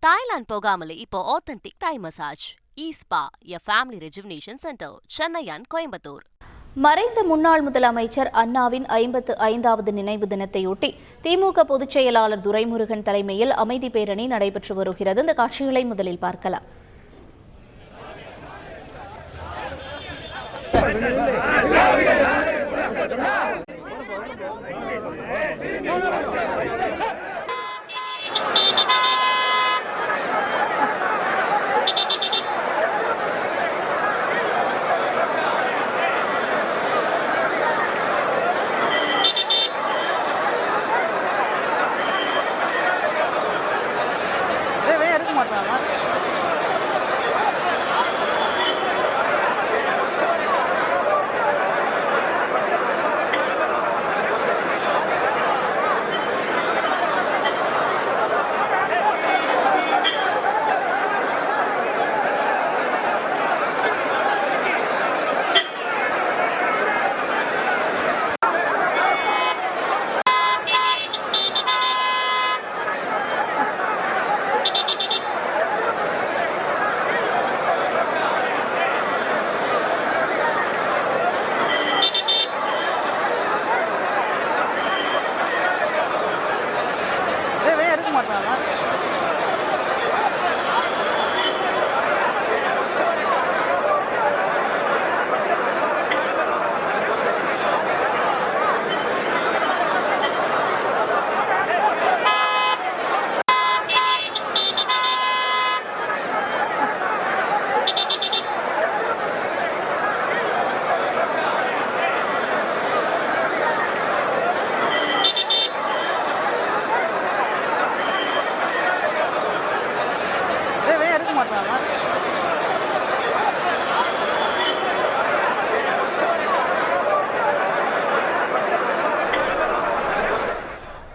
Thailand போகாமலே இப்போ authentic Thai massage spa a family rejuvenation centre, Chennai and Coimbatore. மறைந்த முன்னாள் முதலமைச்சர் அண்ணாவின் 55வது நினைவு தினத்தையொட்டி திமுக பொதுச் செயலாளர் துரைமுருகன் தலைமையில் அமைதி பேரணி நடைபெற்று வருகிறது. இந்த காட்சிகளை முதலில் பார்க்கலாம்.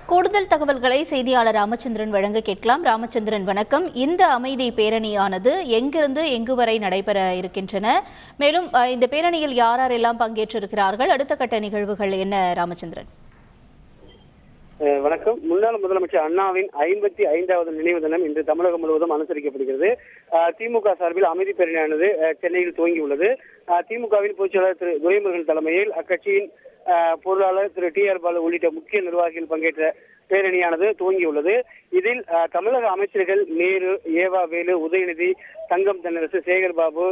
கூடுதல் தகவல்களை செய்தியாளர் ராமச்சந்திரன் வழங்க கேட்கலாம். ராமச்சந்திரன், வணக்கம். இந்த அமைதி பேரணியானது எங்கிருந்து எங்கு வரை நடைபெற இருக்கின்றன? மேலும் இந்த பேரணியில் யாரெல்லாம் பங்கேற்றிருக்கிறார்கள்? அடுத்த கட்ட நிகழ்வுகள் என்ன? ராமச்சந்திரன், வணக்கம். முன்னாள் முதலமைச்சர் அண்ணாவின் 55வது நினைவு தினம் இன்று தமிழகம் முழுவதும் அனுசரிக்கப்படுகிறது. திமுக சார்பில் அமைதி பேரணியானது சென்னையில் துவங்கியுள்ளது. திமுகவின் பொதுச்செயலாளர் திரு துரைமுருகன் தலைமையில் அக்கட்சியின் பொருளாளர் திரு டி.ஆர். பாலு உள்ளிட்ட முக்கிய நிர்வாகிகள் பங்கேற்ற பேரணியானது துவங்கியுள்ளது. இதில் தமிழக அமைச்சர்கள் நேரு, ஏவா வேலு, உதயநிதி, தங்கம் தென்னரசு, சேகர் பாபு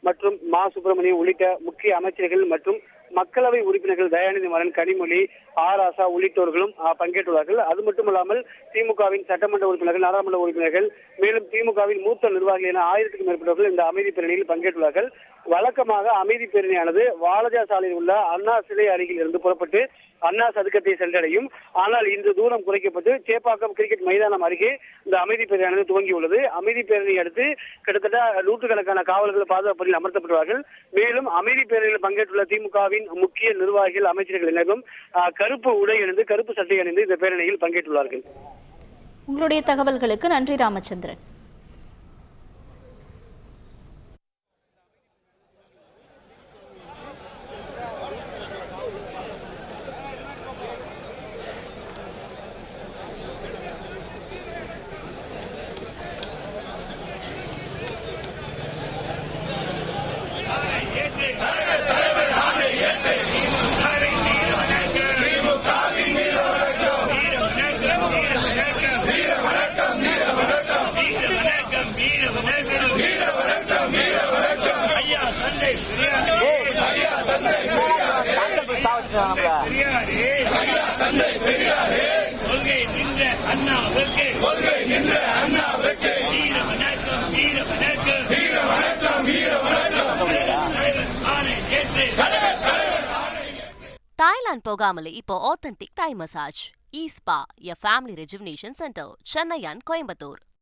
மற்றும் மா சுப்பிரமணியம் உள்ளிட்ட முக்கிய அமைச்சர்கள் மற்றும் மக்களவை உறுப்பினர்கள் தயாநிதி மாறன், கனிமொழி, ஆராசா உள்ளிட்டோர்களும் பங்கேற்றுள்ளார்கள். அது மட்டுமல்லாமல் திமுகவின் சட்டமன்ற உறுப்பினர்கள், நாடாளுமன்ற உறுப்பினர்கள், மேலும் திமுகவின் மூத்த நிர்வாகிகள் என 1000க்கும் மேற்பட்டவர்கள் இந்த அமைதி பேரணியில் பங்கேற்றுள்ளார்கள். வழக்கமாக அமைதி பேரணியானது வாலஜா சாலையில் உள்ள அண்ணா சிலை அருகில் இருந்து புறப்பட்டு அண்ணா சதுக்கத்தை சென்றடையும். ஆனால் இன்று தூரம் குறைக்கப்பட்டு சேப்பாக்கம் கிரிக்கெட் மைதானம் அருகே இந்த அமைதி பேரணியானது துவங்கியுள்ளது. அமைதி பேரணியை அடுத்து கிட்டத்தட்ட நூற்றுக்கணக்கான காவலர்கள் பாதுகாப்பு பணியில் அமர்த்தப்பட்டுள்ளார்கள். மேலும் அமைதி பேரணியில் பங்கேற்றுள்ள திமுகவின் முக்கிய நிர்வாகிகள், அமைச்சர்கள் எனவும் கருப்பு உடை அணிந்து, கருப்பு சட்டை அணிந்து இந்த பேரணியில் பங்கேற்றுள்ளார்கள். உங்களுடைய தகவல்களுக்கு நன்றி ராமச்சந்திரன். கொள்கை நின்ற அண்ணாவுக்கு, கொள்கை நின்ற அண்ணாவுக்கு வீர வணக்கம், வீர வணக்கம், வீர வணக்கம், வீர வணக்கம். தாய்லாந்து போகாமலே இப்போ authentic Thai massage spa a family rejuvenation centre, Chennai and Coimbatore.